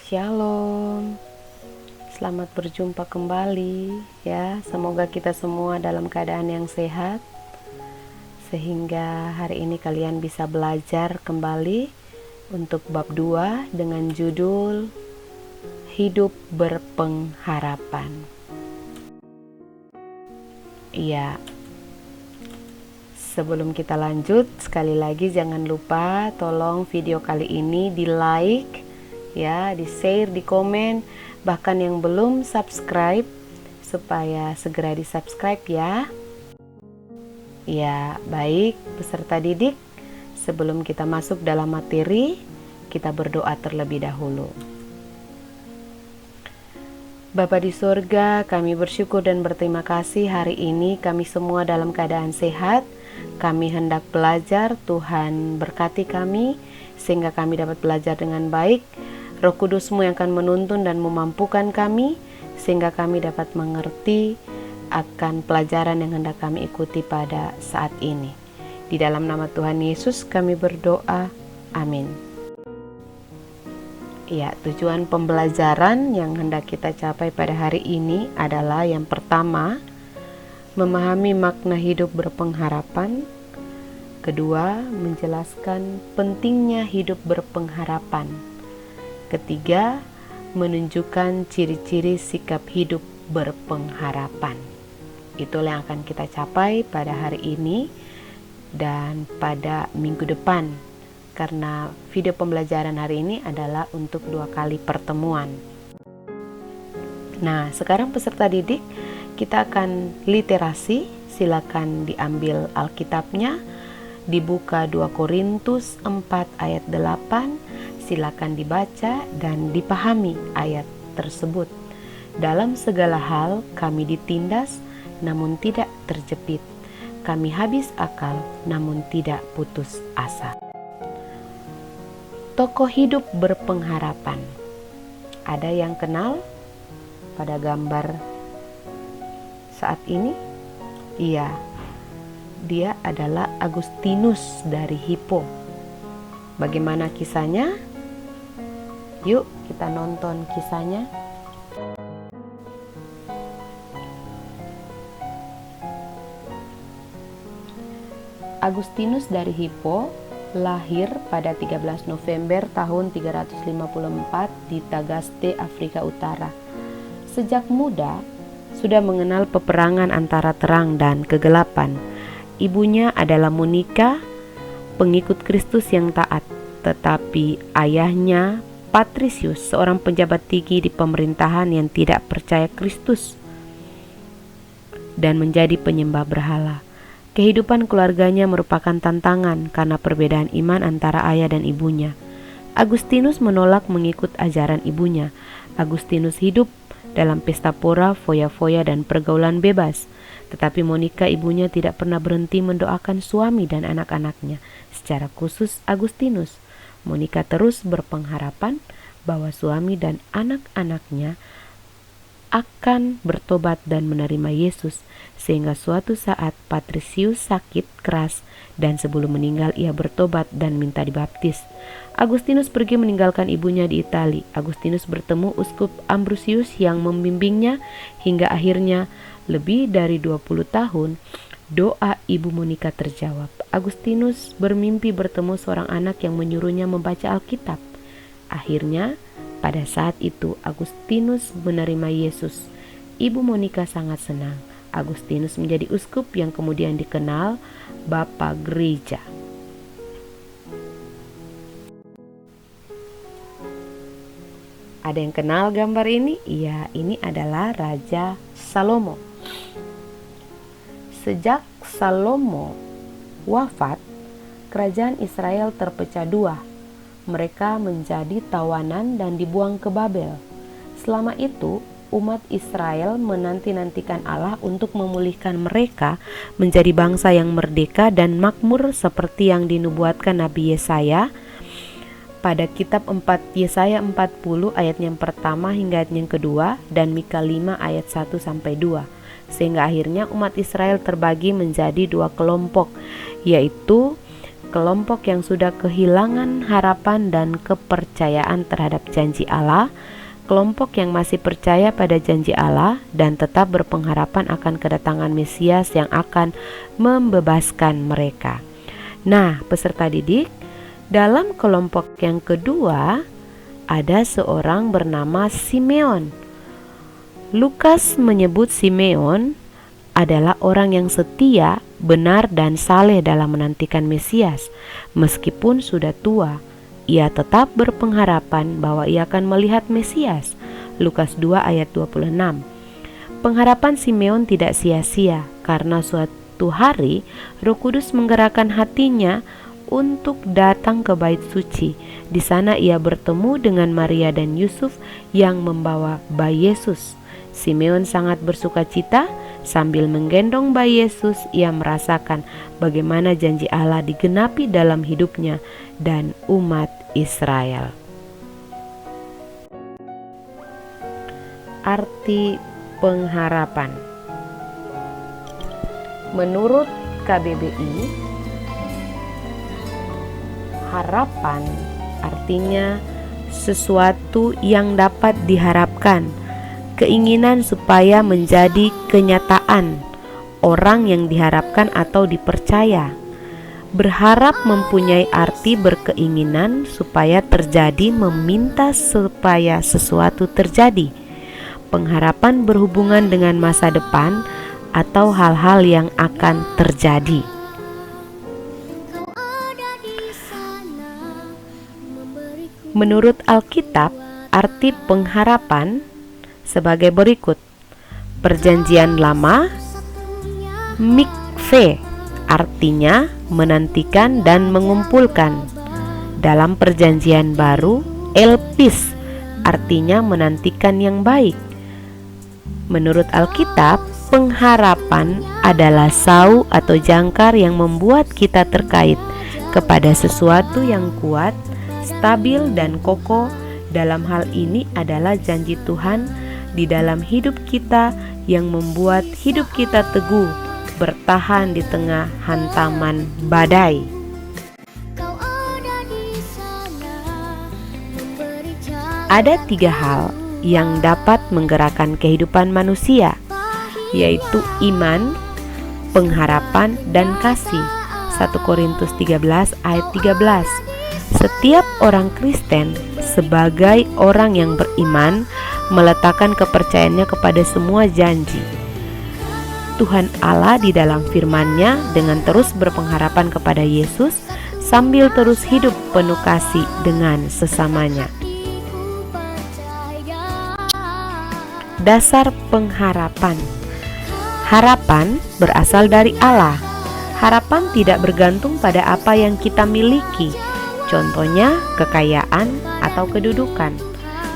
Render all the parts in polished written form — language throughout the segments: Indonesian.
Shalom, selamat berjumpa kembali ya. Semoga kita semua dalam keadaan yang sehat, sehingga hari ini kalian bisa belajar kembali untuk bab 2 dengan judul Hidup Berpengharapan. Iya, sebelum kita lanjut, sekali lagi jangan lupa tolong video kali ini di like ya, di share, di komen, bahkan yang belum subscribe supaya segera di subscribe ya. Ya, baik peserta didik, sebelum kita masuk dalam materi, kita berdoa terlebih dahulu. Bapa di surga, kami bersyukur dan berterima kasih hari ini kami semua dalam keadaan sehat. Kami hendak belajar, Tuhan berkati kami sehingga kami dapat belajar dengan baik. Roh Kudus-Mu yang akan menuntun dan memampukan kami sehingga kami dapat mengerti akan pelajaran yang hendak kami ikuti pada saat ini. Di dalam nama Tuhan Yesus kami berdoa. Amin. Ya, tujuan pembelajaran yang hendak kita capai pada hari ini adalah yang pertama, memahami makna hidup berpengharapan. Kedua, menjelaskan pentingnya hidup berpengharapan. Ketiga, menunjukkan ciri-ciri sikap hidup berpengharapan. Itulah yang akan kita capai pada hari ini dan pada minggu depan, karena video pembelajaran hari ini adalah untuk 2 kali pertemuan. Nah, sekarang peserta didik, kita akan literasi. Silakan diambil Alkitabnya, dibuka 2 Korintus 4 ayat 8. Silakan dibaca dan dipahami ayat tersebut. Dalam segala hal kami ditindas namun tidak terjepit. Kami habis akal namun tidak putus asa. Tokoh hidup berpengharapan. Ada yang kenal pada gambar saat ini? Iya, dia adalah Agustinus dari Hippo. Bagaimana kisahnya? Yuk kita nonton kisahnya. Agustinus dari Hippo lahir pada 13 November tahun 354 di Tagaste, Afrika Utara. Sejak muda sudah mengenal peperangan antara terang dan kegelapan. Ibunya adalah Monica, pengikut Kristus yang taat, tetapi ayahnya Patricius, seorang pejabat tinggi di pemerintahan yang tidak percaya Kristus dan menjadi penyembah berhala. Kehidupan keluarganya merupakan tantangan karena perbedaan iman antara ayah dan ibunya. Agustinus menolak mengikut ajaran ibunya. Agustinus hidup dalam pesta pora, foya-foya, dan pergaulan bebas. Tetapi Monica, ibunya, tidak pernah berhenti mendoakan suami dan anak-anaknya. Secara khusus Agustinus, Monica terus berpengharapan bahwa suami dan anak-anaknya akan bertobat dan menerima Yesus, sehingga suatu saat Patricius sakit keras dan sebelum meninggal ia bertobat dan minta dibaptis. Agustinus pergi meninggalkan ibunya di Italia. Agustinus bertemu Uskup Ambrosius yang membimbingnya hingga akhirnya lebih dari 20 tahun doa ibu Monica terjawab. Agustinus bermimpi bertemu seorang anak yang menyuruhnya membaca Alkitab. Akhirnya pada saat itu Agustinus menerima Yesus. Ibu Monica sangat senang. Agustinus menjadi uskup yang kemudian dikenal Bapa Gereja. Ada yang kenal gambar ini? Iya, ini adalah Raja Salomo. Sejak Salomo wafat, kerajaan Israel terpecah 2. Mereka menjadi tawanan dan dibuang ke Babel. Selama itu, umat Israel menanti-nantikan Allah untuk memulihkan mereka menjadi bangsa yang merdeka dan makmur seperti yang dinubuatkan Nabi Yesaya pada kitab Yesaya 40 ayat yang pertama hingga ayat yang kedua dan Mika 5 ayat 1-2. Sehingga akhirnya umat Israel terbagi menjadi 2 kelompok, yaitu kelompok yang sudah kehilangan harapan dan kepercayaan terhadap janji Allah, kelompok yang masih percaya pada janji Allah dan tetap berpengharapan akan kedatangan Mesias yang akan membebaskan mereka. Nah, peserta didik, dalam kelompok yang kedua ada seorang bernama Simeon. Lukas menyebut Simeon adalah orang yang setia, benar dan saleh dalam menantikan Mesias. Meskipun sudah tua, ia tetap berpengharapan bahwa ia akan melihat Mesias. Lukas 2 ayat 26. Pengharapan Simeon tidak sia-sia karena suatu hari Roh Kudus menggerakkan hatinya untuk datang ke bait suci. Di sana ia bertemu dengan Maria dan Yusuf yang membawa bayi Yesus. Simeon sangat bersukacita. Sambil menggendong bayi Yesus, ia merasakan bagaimana janji Allah digenapi dalam hidupnya dan umat Israel. Arti pengharapan. Menurut KBBI, harapan artinya sesuatu yang dapat diharapkan, keinginan supaya menjadi kenyataan, orang yang diharapkan atau dipercaya. Berharap mempunyai arti berkeinginan supaya terjadi, meminta supaya sesuatu terjadi. Pengharapan berhubungan dengan masa depan atau hal-hal yang akan terjadi. Menurut Alkitab, arti pengharapan sebagai berikut. Perjanjian Lama, mikve, artinya menantikan dan mengumpulkan. Dalam Perjanjian Baru, elpis, artinya menantikan yang baik. Menurut Alkitab, pengharapan adalah sau atau jangkar yang membuat kita terkait kepada sesuatu yang kuat, stabil dan kokoh. Dalam hal ini adalah janji Tuhan di dalam hidup kita yang membuat hidup kita teguh, bertahan di tengah hantaman badai. Ada 3 hal yang dapat menggerakkan kehidupan manusia, yaitu iman, pengharapan, dan kasih. 1 Korintus 13 ayat 13. Setiap orang Kristen sebagai orang yang beriman meletakkan kepercayaannya kepada semua janji Tuhan Allah di dalam firman-Nya dengan terus berpengharapan kepada Yesus sambil terus hidup penuh kasih dengan sesamanya. Dasar pengharapan. Harapan berasal dari Allah. Harapan tidak bergantung pada apa yang kita miliki, contohnya kekayaan atau kedudukan.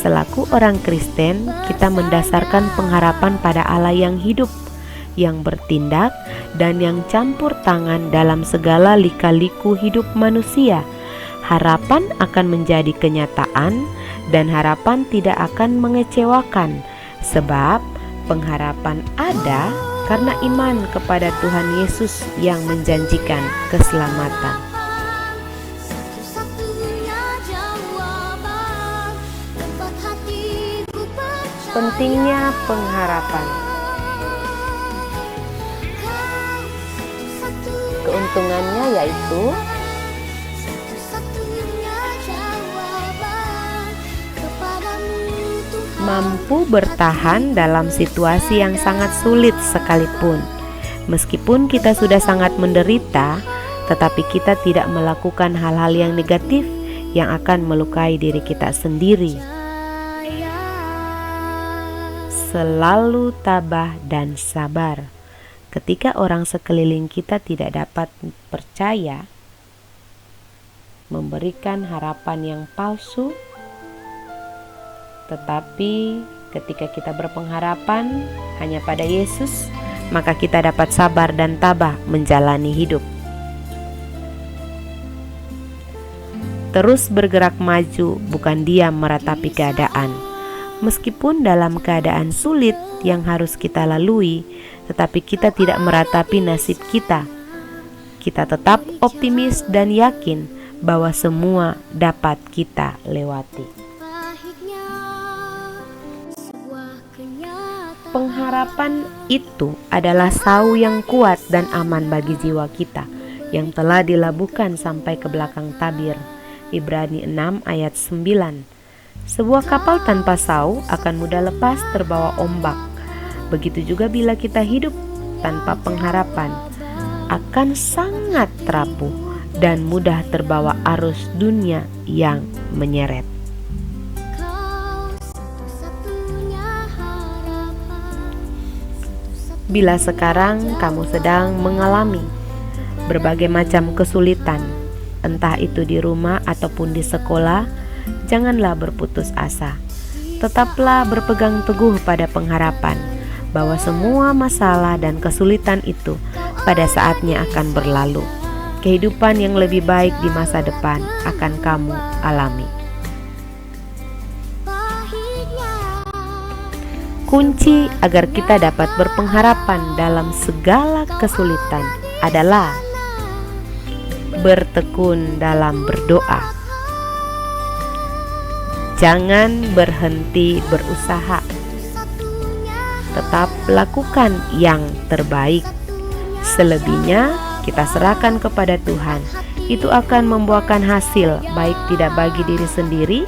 Selaku orang Kristen, kita mendasarkan pengharapan pada Allah yang hidup, yang bertindak, dan yang campur tangan dalam segala lika-liku hidup manusia. Harapan akan menjadi kenyataan, dan harapan tidak akan mengecewakan, sebab pengharapan ada karena iman kepada Tuhan Yesus yang menjanjikan keselamatan. Pentingnya pengharapan. Keuntungannya yaitu mampu bertahan dalam situasi yang sangat sulit sekalipun. Meskipun kita sudah sangat menderita, tetapi kita tidak melakukan hal-hal yang negatif yang akan melukai diri kita sendiri. Selalu tabah dan sabar. Ketika orang sekeliling kita tidak dapat percaya, memberikan harapan yang palsu, tetapi ketika kita berpengharapan hanya pada Yesus, maka kita dapat sabar dan tabah menjalani hidup. Terus bergerak maju, bukan diam meratapi keadaan. Meskipun dalam keadaan sulit yang harus kita lalui, tetapi kita tidak meratapi nasib kita. kita tetap optimis dan yakin bahwa semua dapat kita lewati. Pengharapan itu adalah sau yang kuat dan aman bagi jiwa kita yang telah dilabuhkan sampai ke belakang tabir. Ibrani 6 ayat 9. Sebuah kapal tanpa sau akan mudah lepas terbawa ombak. Begitu juga bila kita hidup tanpa pengharapan, akan sangat rapuh dan mudah terbawa arus dunia yang menyeret. Bila sekarang kamu sedang mengalami berbagai macam kesulitan, entah itu di rumah ataupun di sekolah, janganlah berputus asa. Tetaplah berpegang teguh pada pengharapan bahwa semua masalah dan kesulitan itu pada saatnya akan berlalu. Kehidupan yang lebih baik di masa depan akan kamu alami. Kunci agar kita dapat berpengharapan dalam segala kesulitan adalah bertekun dalam berdoa. Jangan berhenti berusaha. Tetap lakukan yang terbaik. Selebihnya kita serahkan kepada Tuhan. Itu akan membuahkan hasil, baik tidak bagi diri sendiri,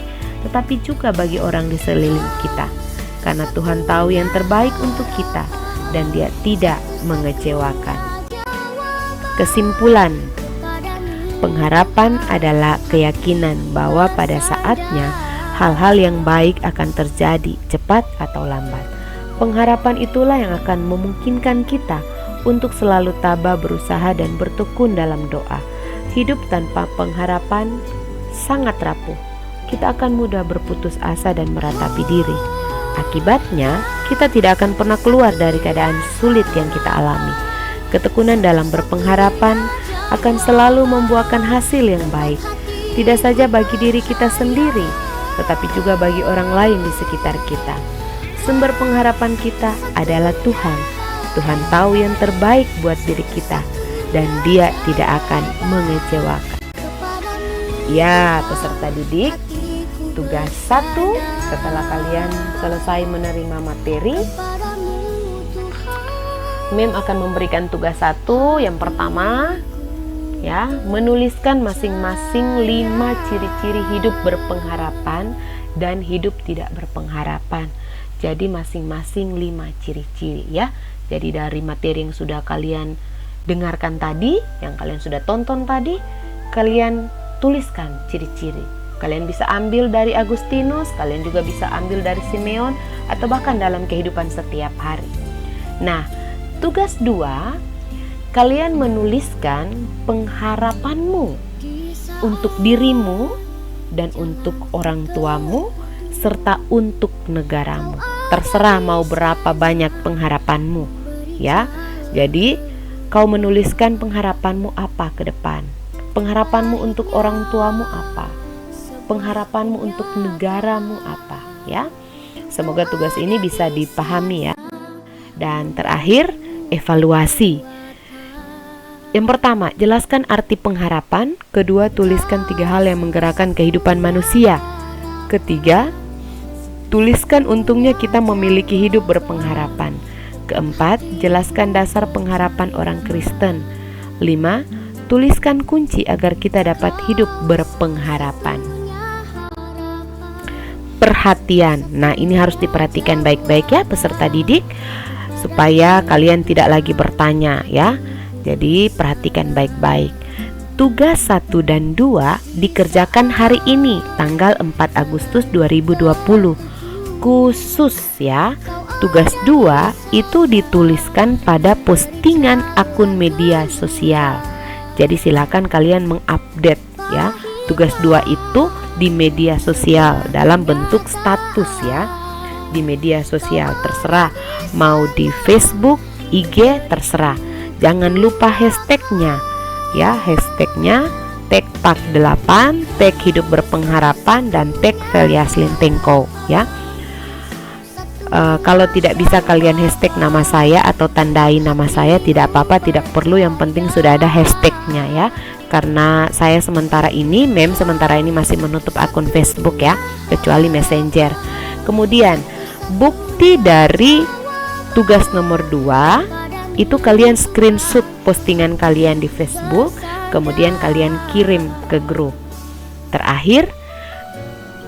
tetapi juga bagi orang di sekeliling kita. Karena Tuhan tahu yang terbaik untuk kita dan Dia tidak mengecewakan. Kesimpulan, pengharapan adalah keyakinan bahwa pada saatnya hal-hal yang baik akan terjadi cepat atau lambat. Pengharapan itulah yang akan memungkinkan kita untuk selalu tabah berusaha dan bertekun dalam doa. Hidup tanpa pengharapan sangat rapuh. Kita akan mudah berputus asa dan meratapi diri. Akibatnya, kita tidak akan pernah keluar dari keadaan sulit yang kita alami. Ketekunan dalam berpengharapan akan selalu membuahkan hasil yang baik, tidak saja bagi diri kita sendiri, tetapi juga bagi orang lain di sekitar kita. Sumber pengharapan kita adalah Tuhan. Tuhan tahu yang terbaik buat diri kita, dan Dia tidak akan mengecewakan. Ya, peserta didik, tugas 1 setelah kalian selesai menerima materi, Mem akan memberikan tugas 1. Yang pertama, ya, menuliskan masing-masing 5 ciri-ciri hidup berpengharapan dan hidup tidak berpengharapan. Jadi masing-masing 5 ciri-ciri, ya. Jadi dari materi yang sudah kalian dengarkan tadi, yang kalian sudah tonton tadi, kalian tuliskan ciri-ciri. Kalian bisa ambil dari Agustinus, kalian juga bisa ambil dari Simeon, atau bahkan dalam kehidupan setiap hari. Nah, tugas 2, kalian menuliskan pengharapanmu untuk dirimu dan untuk orang tuamu serta untuk negaramu. Terserah mau berapa banyak pengharapanmu, ya. Jadi, kau menuliskan pengharapanmu apa ke depan. Pengharapanmu untuk orang tuamu apa? Pengharapanmu untuk negaramu apa, ya. Semoga tugas ini bisa dipahami, ya. Dan terakhir, evaluasi. Yang pertama, jelaskan arti pengharapan. Kedua, tuliskan 3 hal yang menggerakkan kehidupan manusia. Ketiga, tuliskan untungnya kita memiliki hidup berpengharapan. Keempat, jelaskan dasar pengharapan orang Kristen. 5, tuliskan kunci agar kita dapat hidup berpengharapan. Perhatian. Nah, ini harus diperhatikan baik-baik, ya, peserta didik, supaya kalian tidak lagi bertanya, ya. Jadi perhatikan baik-baik. Tugas 1 dan 2 dikerjakan hari ini, tanggal 4 Agustus 2020. Khusus, ya. Tugas 2 itu dituliskan pada postingan akun media sosial. Jadi silakan kalian mengupdate, ya, tugas 2 itu di media sosial dalam bentuk status, ya. Di media sosial terserah, mau di Facebook, IG, terserah. Jangan lupa hashtagnya, ya. Hashtagnya tag Part 8, tag hidup berpengharapan, dan tag Veliaslin Tengko, ya. Kalau tidak bisa kalian hashtag nama saya atau tandai nama saya, tidak apa-apa, tidak perlu, yang penting sudah ada hashtagnya ya. Karena saya sementara ini masih menutup akun Facebook ya, kecuali Messenger. Kemudian bukti dari tugas nomor 2 itu kalian screenshot postingan kalian di Facebook, kemudian kalian kirim ke grup. Terakhir,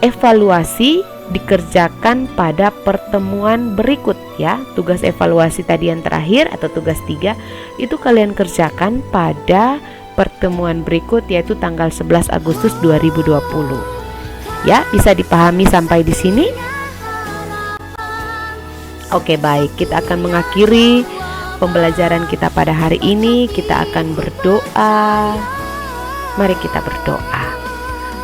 evaluasi dikerjakan pada pertemuan berikut ya. Tugas evaluasi tadi yang terakhir atau tugas 3 itu kalian kerjakan pada pertemuan berikut, yaitu tanggal 11 Agustus 2020. Ya, bisa dipahami sampai di sini? Oke, baik. Kita akan mengakhiri pembelajaran kita pada hari ini. Kita akan berdoa. Mari kita berdoa.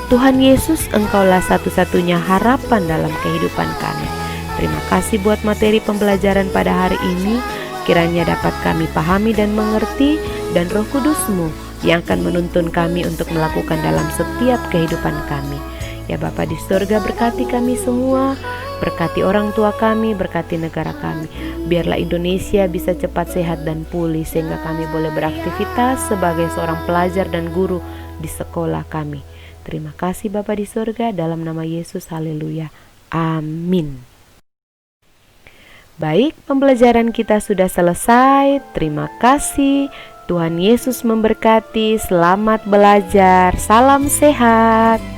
Tuhan Yesus, Engkaulah satu-satunya harapan dalam kehidupan kami. Terima kasih buat materi pembelajaran pada hari ini. Kiranya dapat kami pahami dan mengerti, dan Roh Kudus-Mu yang akan menuntun kami untuk melakukan dalam setiap kehidupan kami. Ya Bapa di surga, berkati kami semua, berkati orang tua kami, berkati negara kami. Biarlah Indonesia bisa cepat sehat dan pulih, sehingga kami boleh beraktivitas sebagai seorang pelajar dan guru di sekolah kami. Terima kasih Bapa di surga, dalam nama Yesus, haleluya, amin. Baik, pembelajaran kita sudah selesai. Terima kasih. Tuhan Yesus memberkati. Selamat belajar. Salam sehat.